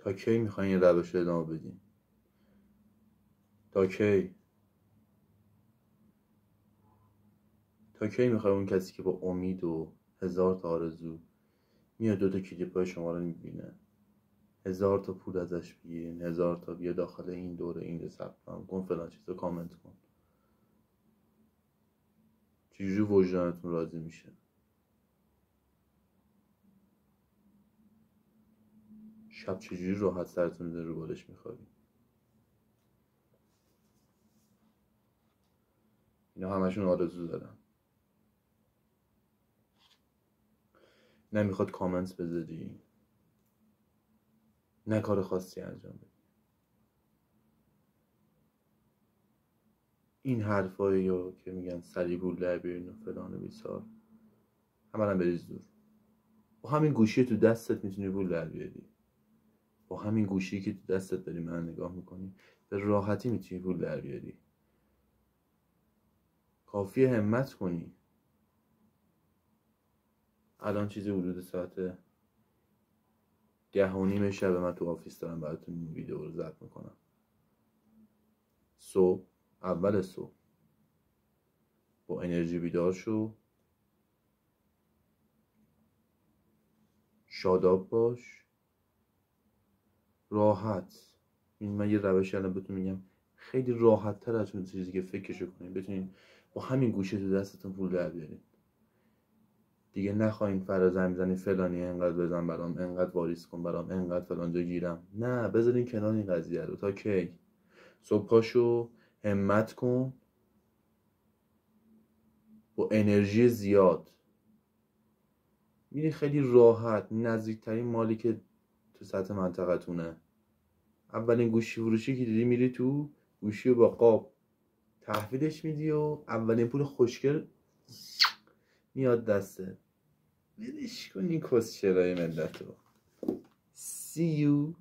تا کی میخواین این روش رو ادامه بدین؟ تا کی؟ تا کی میخوای اون کسی که با امید و هزار تا آرزو میاد 2 تا کلیپای شما رو میبینه، 1000 تا پول ازش بگیرین، 1000 تا بیا داخل این دوره، این رو ثبت کن، فلان چیزا کامنت کن، چجوری وجدانتون راضی میشه؟ شب چجوری راحت سرتون رو بالش میخوابی؟ اینا همشون آرزو دارن. نمیخواد کامنت بذاری، نه کار خاصی انجام بدی. این حرفایی رو که میگن سریع پول در بیارین و فلان و بیسار، همه بریز دور. با همین گوشی تو دستت میتونی پول در بیاری. با همین گوشی که تو دستت داری من نگاه میکنی به راحتی میتونی پول در بیاری. کافیه همت کنی. الان چیزی حدود ساعت 10:30 شب من تو آفیس دارم براتون این ویدیو رو ضبط میکنم. صبح، اول صبح با انرژی بیدار شو، شاداب باش، راحت. این من یه روش الان بهتون میگم خیلی راحت تر از اون چیزی که فکرشو کنین بتونین با همین گوشه تو دستتون پول در بیارین. دیگه نخواین فرازن میزنین فلانی انقدر بزن برام، انقدر واریز کن برام، انقدر فلانجا گیرم. نه، بذارین کنار این قضیه رو. تا کی؟ صبح پاشو، همت کن، با انرژی زیاد میری خیلی راحت نزدیکترین مالی که تو سطح منطقتونه. اولین گوشی فروشی که دیدی میری تو گوشی رو با قاب تحویلش میدی و اولین پول خوشگل میاد دسته. ولش کن این کسچرای ملت رو. See you